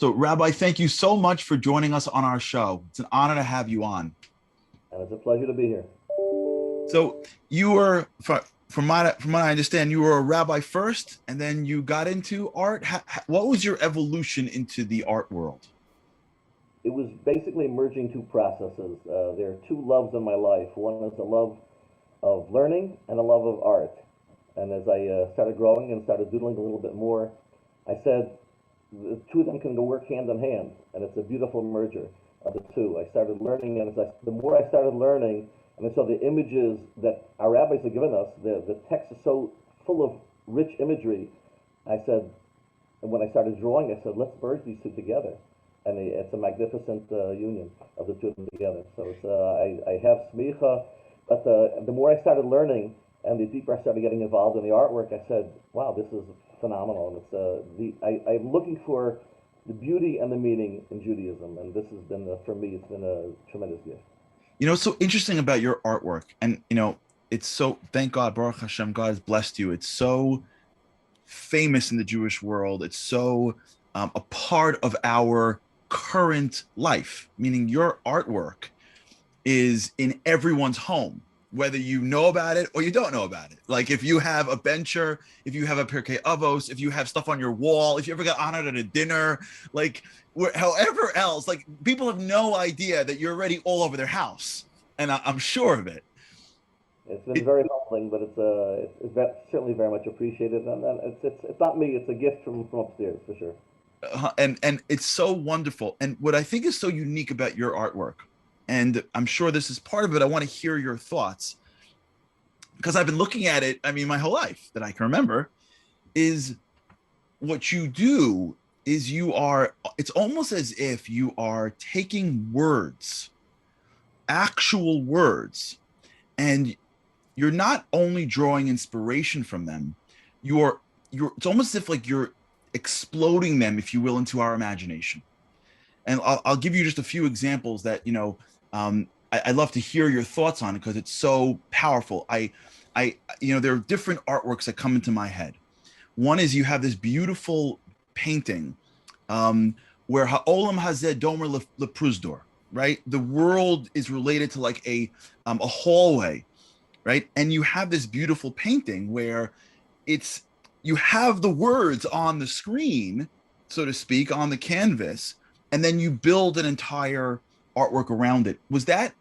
So, Rabbi, thank you so much for joining us on our show. It's an honor to have you on. And it's a pleasure to be here. So, you were, from what I understand, you were a rabbi first, and then you got into art. What was your evolution into the art world? It was basically merging two processes. There are two loves in my life. One is a love of learning and a love of art. And as I started growing and started doodling a little bit more, I said the two of them can go work hand in hand, and it's a beautiful merger of the two. I started learning, and the more I started learning, and I saw the images that our rabbis have given us, the text is so full of rich imagery. I said, and when I started drawing, I said, let's merge these two together. And it's a magnificent union of the two of them together. So I have smicha, but the more I started learning and the deeper I started getting involved in the artwork, I said, wow, this is phenomenal. And I'm looking for the beauty and the meaning in Judaism, and this has been, for me, it's been a tremendous gift. What's so interesting about your artwork, and it's so, thank God, Baruch Hashem, God has blessed you. It's so famous in the Jewish world. It's so a part of our current life, meaning your artwork is in everyone's home, whether you know about it or you don't know about it. Like if you have a bencher, if you have a Pirkei Avos, if you have stuff on your wall, if you ever got honored at a dinner, like however else, like people have no idea that you're already all over their house. And I'm sure of it. It's been very humbling, but it's certainly very much appreciated. And it's not me, it's a gift from upstairs, for sure. And it's so wonderful. And what I think is so unique about your artwork, and I'm sure this is part of it, I want to hear your thoughts, because I've been looking at it, I mean, my whole life that I can remember, is what you do is it's almost as if you are taking words, actual words, and you're not only drawing inspiration from them, it's almost as if like you're exploding them, if you will, into our imagination. And I'll give you just a few examples that I love to hear your thoughts on it, because it's so powerful. There are different artworks that come into my head. One is you have this beautiful painting where Ha'olam Hazeh Domer Leprusdor, right? The world is related to like a hallway, right? And you have this beautiful painting where you have the words on the screen, so to speak, on the canvas, and then you build an entire artwork around it. Was that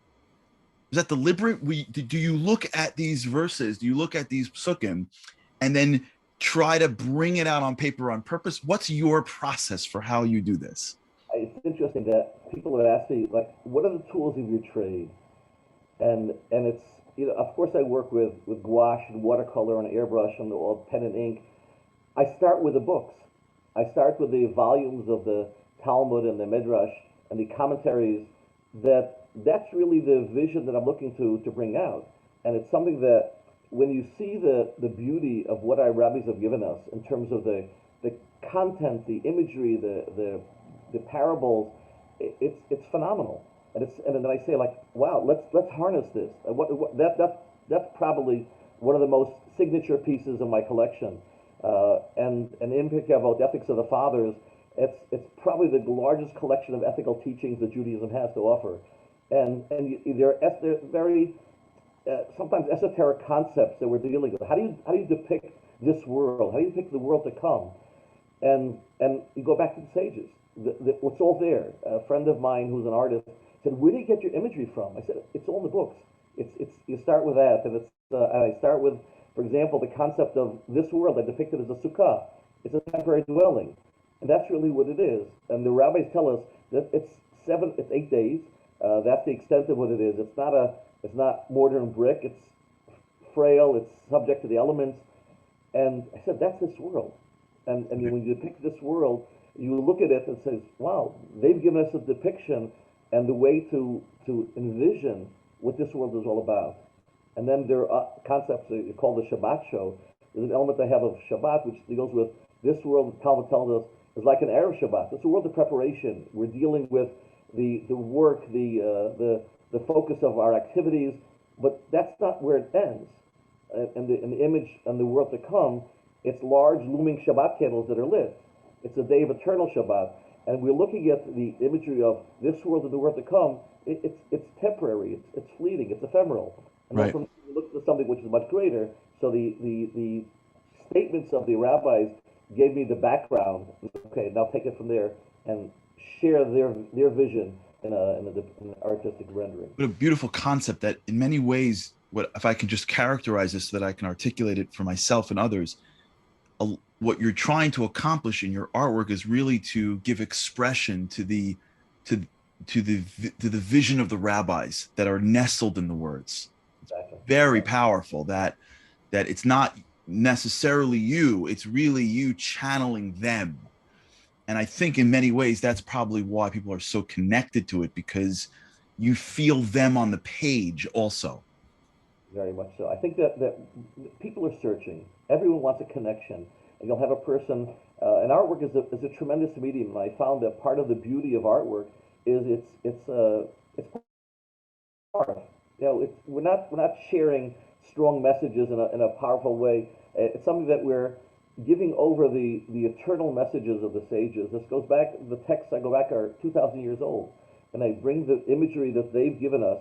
deliberate? Do you look at these verses, do you look at these psukim, and then try to bring it out on paper on purpose? What's your process for how you do this? It's interesting that people have asked me, like, what are the tools of your trade? And it's, of course I work with gouache and watercolor and airbrush and all pen and ink. I start with the books. I start with the volumes of the Talmud and the Midrash and the commentaries. That's really the vision that I'm looking to bring out. And it's something that when you see the beauty of what our rabbis have given us in terms of the content, the imagery, the parables, it's phenomenal. And then I say, like, wow, let's harness this. And that's probably one of the most signature pieces of my collection. And in Pirkei Avot, Ethics of the Fathers, it's probably the largest collection of ethical teachings that Judaism has to offer. And they're very sometimes esoteric concepts that we're dealing with. How do you depict this world? How do you depict the world to come? And you go back to the sages. It's all there. A friend of mine who's an artist said, "Where do you get your imagery from?" I said, "It's all in the books. It's you start with that, and I start with, for example, the concept of this world I depicted as a sukkah. It's a temporary dwelling, and that's really what it is. And the rabbis tell us that it's 8 days. That's the extent of what it is. It's not mortar and brick. It's frail. It's subject to the elements." And I said, that's this world. And when you depict this world, you look at it and say, wow, they've given us a depiction and the way to envision what this world is all about. And then there are concepts that you call the Shabbat show. There's an element I have of Shabbat, which deals with this world, the Talmud tells us, is like an Erev Shabbat. It's a world of preparation. We're dealing with the work, the focus of our activities, but that's not where it ends. And the image and the world to come, it's large looming Shabbat candles that are lit. It's a day of eternal Shabbat. and we're looking at the imagery of this world and the world to come. It's temporary, it's fleeting, it's ephemeral. And then Right. from we look to something which is much greater. So the statements of the rabbis gave me the background. Okay, now take it from there and share their vision in an artistic rendering. What a beautiful concept that in many ways, what if I can just characterize this so that I can articulate it for myself and others, what you're trying to accomplish in your artwork is really to give expression to to the vision of the rabbis that are nestled in the words. It's Exactly. very powerful that it's not necessarily you, it's really you channeling them. And I think in many ways that's probably why people are so connected to it, because you feel them on the page also. Very much so. I think that people are searching. Everyone wants a connection, and you'll have a person. And artwork is a tremendous medium. And I found that part of the beauty of artwork is it's part. You know, we're not sharing strong messages in a powerful way. It's something that we're giving over the eternal messages of the sages. This goes back. The texts I go back are 2,000 years old, and I bring the imagery that they've given us,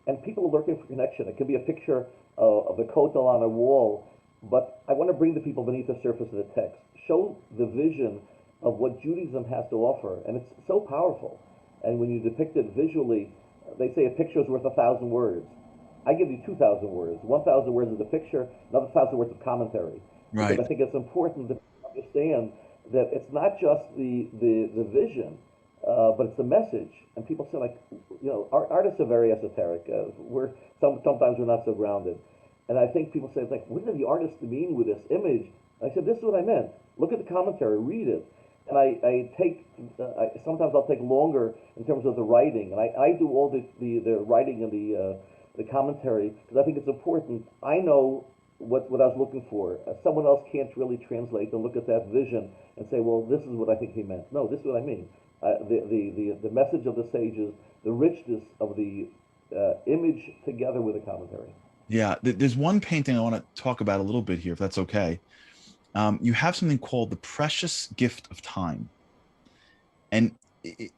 and people are looking for connection. It could be a picture of the kotel on a wall, but I want to bring the people beneath the surface of the text, show the vision of what Judaism has to offer, and it's so powerful. And when you depict it visually, they say a picture is worth 1,000 words. I give you 2,000 words. 1,000 words is a picture, another 1,000 words of commentary. Because Right. I think it's important to understand that it's not just the vision, but it's the message. And people say, like, artists are very esoteric. Sometimes we're not so grounded. And I think people say, like, what did the artist mean with this image? I said, this is what I meant. Look at the commentary, read it. And sometimes I'll take longer in terms of the writing. And I do all the writing and the commentary because I think it's important. I know what I was looking for. Someone else can't really translate and look at that vision and say, well, this is what I think he meant. No, this is what I mean. The message of the sages, the richness of the image together with the commentary. Yeah, there's one painting I want to talk about a little bit here, if that's okay. You have something called the precious gift of time, and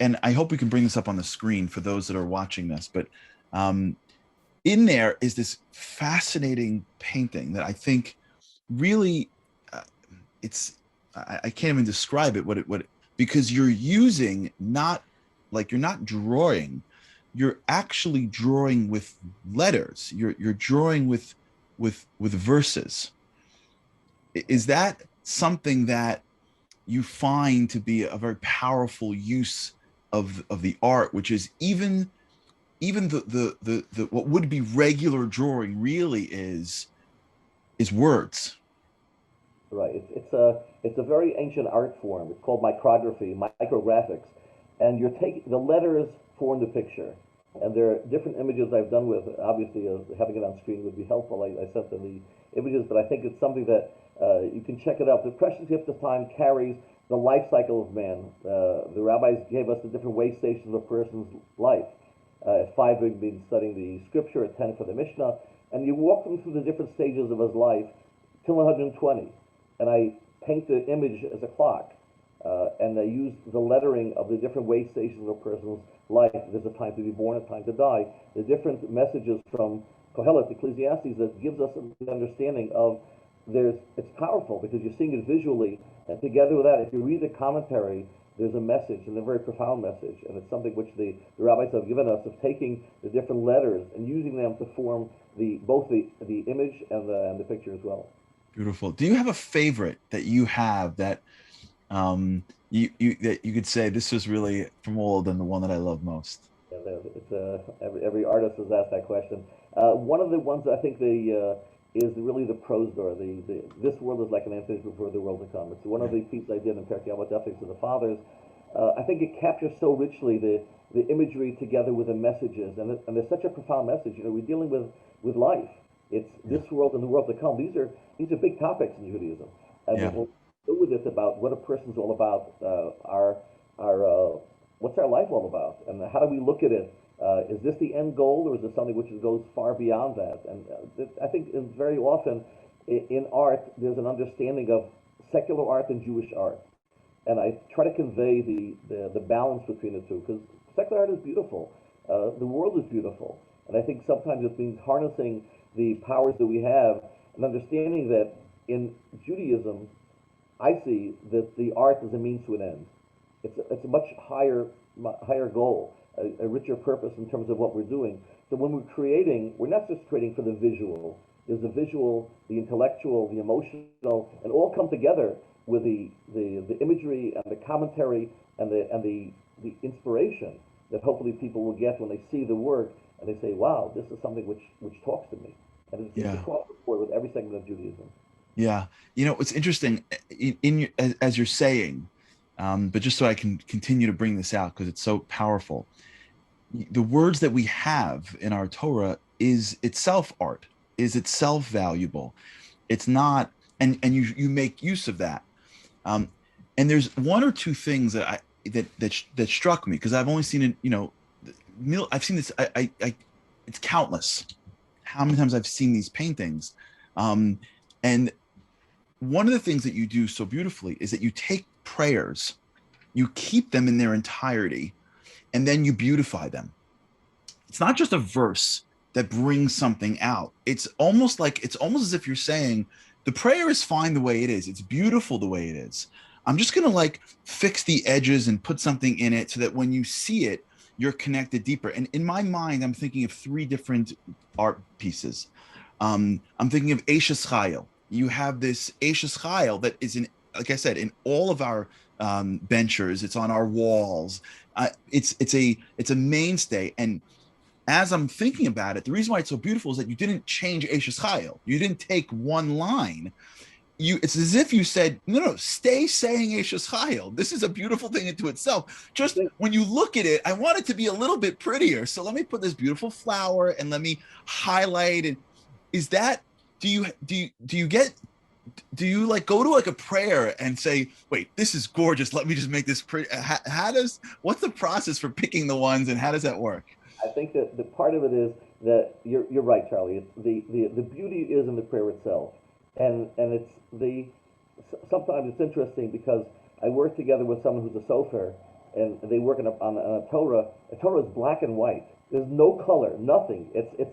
and I hope we can bring this up on the screen for those that are watching this. But in there is this fascinating painting that I think really uh, it's I can't even describe it because you're using not like you're not drawing, you're actually drawing with letters. You're drawing with verses. Is that something that you find to be a very powerful use of the art, which is even the what would be regular drawing really is words. Right. It's a very ancient art form. It's called micrography, micrographics, and you're taking the letters form the picture. And there are different images I've done with. Obviously, having it on screen would be helpful. I sent them the images, but I think it's something that you can check it out. The precious gift of time carries the life cycle of man. The rabbis gave us the different way stations of a person's life. At 5, we've been studying the scripture. At 10 for the Mishnah, and you walk them through the different stages of his life till 120. And I paint the image as a clock, and I use the lettering of the different way stations of a person's life. There's a time to be born, a time to die. The different messages from Kohelet, Ecclesiastes, that gives us an understanding of it's powerful because you're seeing it visually, and together with that, if you read the commentary, there's a message, and a very profound message, and it's something which the rabbis have given us of taking the different letters and using them to form both the image and the picture as well. Beautiful. Do you have a favorite that you have that that you could say this was really from all of them the one that I love most? Yeah, every artist has asked that question. One of the ones I think is really the prose door. This world is like an anticipation before the world to come. It's one of the pieces I did in Perkei Avot Ethics of the Fathers. I think it captures so richly the imagery together with the messages, and there's such a profound message. You know, we're dealing with life. It's this world and the world to come. These are big topics in Judaism, and Yeah. we'll go with it about what a person's all about. Our what's our life all about, and how do we look at it? Is this the end goal, or is it something which goes far beyond that? And I think very often in art there's an understanding of secular art and Jewish art. and I try to convey the balance between the two, because secular art is beautiful. The world is beautiful. And I think sometimes it means harnessing the powers that we have and understanding that in Judaism, I see that the art is a means to an end. It's a much higher goal, a richer purpose in terms of what we're doing. So when we're creating, we're not just creating for the visual. There's the visual, the intellectual, the emotional, and all come together with the imagery and the commentary and the inspiration that hopefully people will get when they see the work and they say, "Wow, this is something which talks to me," and it seems to Yeah. cross the board with every segment of Judaism. Yeah. It's interesting as you're saying, but just so I can continue to bring this out because it's so powerful. The words that we have in our Torah is itself art, is itself valuable. It's not, and you make use of that. Um, and there's one or two things that struck me because I've only seen it. I've seen this. It's countless. How many times I've seen these paintings, and one of the things that you do so beautifully is that you take prayers, you keep them in their entirety, and then you beautify them. It's not just a verse that brings something out. It's almost as if you're saying the prayer is fine the way it is. It's beautiful the way it is. I'm just going to like fix the edges and put something in it so that when you see it, you're connected deeper. And in my mind, I'm thinking of three different art pieces. I'm thinking of Eishes Chayil. You have this Eishes Chayil that is in, like I said, in all of our benchers. It's on our walls. It's a mainstay. And as I'm thinking about it, the reason why it's so beautiful is that you didn't change Eishes Chayil. You didn't take one line. It's as if you said, no, stay saying Eishes Chayil. This is a beautiful thing into itself. Just when you look at it, I want it to be a little bit prettier. So let me put this beautiful flower and let me highlight. And is that, do you like go to like a prayer and say, wait, this is gorgeous, let me just make this pretty? What's the process for picking the ones and how does that work? I think that the part of it is that you're right, Charlie. It's the beauty is in the prayer itself, and it's sometimes it's interesting because I work together with someone who's a sofer, and they work on a Torah. A Torah is black and white. There's no color, nothing. It's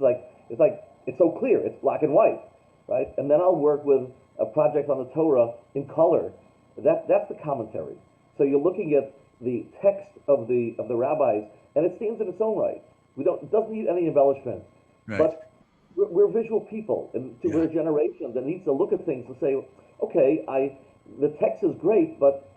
so clear. It's black and white, right? And then I'll work with a project on the Torah in color. That's the commentary. So you're looking at the text of the rabbis, and it stands in its own right. It doesn't need any embellishment. Right. But we're visual people, and we're a generation that needs to look at things and say, okay, the text is great, but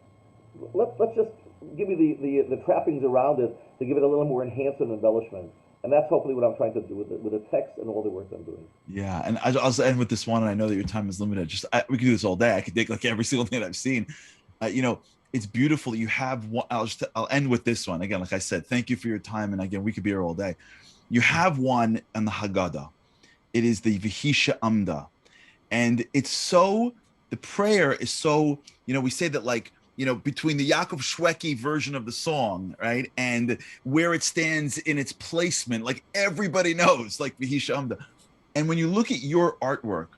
let's just give me the trappings around it to give it a little more enhancement and embellishment. And that's hopefully what I'm trying to do with the text and all the work I'm doing. Yeah, and I'll end with this one, and I know that your time is limited. We could do this all day. I could take like every single thing that I've seen. It's beautiful. You have one. I'll end with this one again. Like I said, thank you for your time, and again, we could be here all day. You have one on the Haggadah. It is the V'hisha Amda, and the prayer is so. We say that like between the Yaakov Shweki version of the song, right, and where it stands in its placement, like everybody knows, like V'hisha Amda. And when you look at your artwork,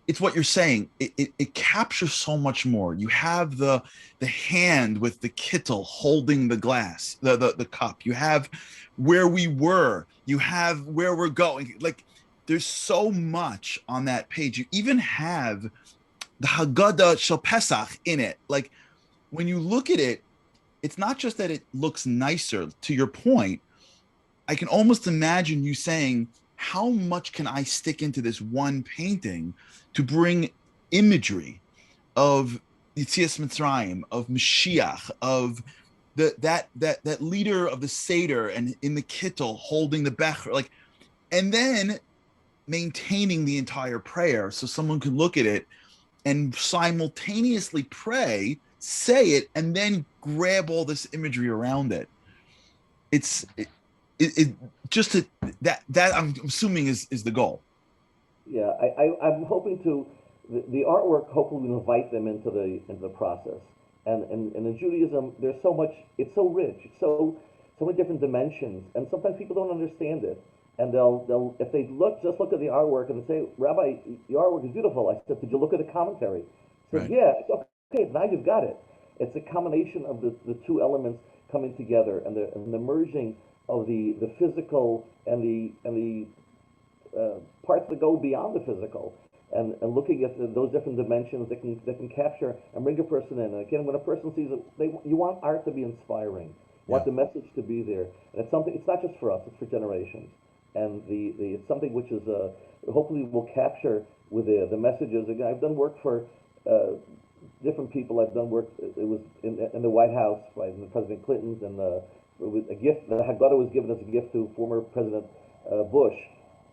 it's what you're saying. It captures so much more. You have the hand with the kittel holding the glass, the cup. You have where we were. You have where we're going. Like there's so much on that page. You even have the Haggadah Shel Pesach in it. Like when you look at it, it's not just that it looks nicer. To your point, I can almost imagine you saying, how much can I stick into this one painting to bring imagery of Yetzias Mitzrayim, of Mashiach, of that leader of the Seder and in the Kittel holding the Becher, like, and then maintaining the entire prayer so someone could look at it and simultaneously pray, say it, and then grab all this imagery around it. That I'm assuming is the goal. Yeah, I'm hoping to the artwork hopefully will invite them into the process. And in Judaism, there's so much. It's so rich. It's so many different dimensions, and sometimes people don't understand it. And they'll if they just look at the artwork and they say, Rabbi, your artwork is beautiful. I said, did you look at the commentary? I said, right. Yeah. Okay, now you've got it. It's a combination of the two elements coming together, and the merging of the physical and the parts that go beyond the physical, and looking at those different dimensions that can capture and bring a person in. And again, when a person sees it, you want art to be inspiring. You want the message to be there. And it's something. It's not just for us; it's for generations. And it's something which is hopefully will capture with the messages. Again, I've done work for different people. I've done work. It was in the White House by President Clinton's, and it was a gift. The Haggadah was given as a gift to former President Bush,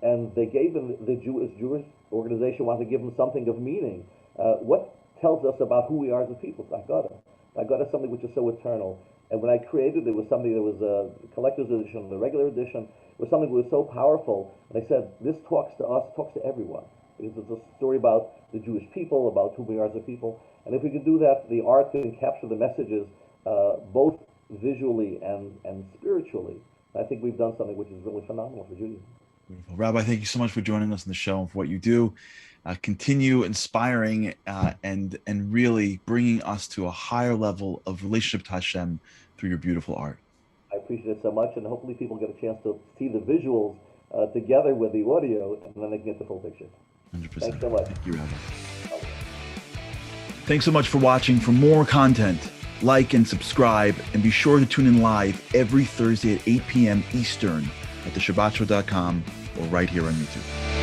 and they gave them the Jewish organization wanted to give them something of meaning. What tells us about who we are as a people? The Haggadah. The Haggadah is something which is so eternal. And when I created it, was something that was a collector's edition, the regular edition, was something that was so powerful. And I said, this talks to us, talks to everyone. Because it's a story about the Jewish people, about who we are as a people. And if we can do that, the art can capture the messages both visually and spiritually. I think we've done something which is really phenomenal for Judaism. Beautiful. Rabbi, thank you so much for joining us on the show and for what you do. Continue inspiring and really bringing us to a higher level of relationship to Hashem through your beautiful art. I appreciate it so much, and hopefully people get a chance to see the visuals together with the audio, and then they can get the full picture. 100%. Thanks so much. Thank you, Rabbi. Thanks so much for watching. For more content, like and subscribe, and be sure to tune in live every Thursday at 8 p.m. Eastern at theshabbatshow.com or right here on YouTube.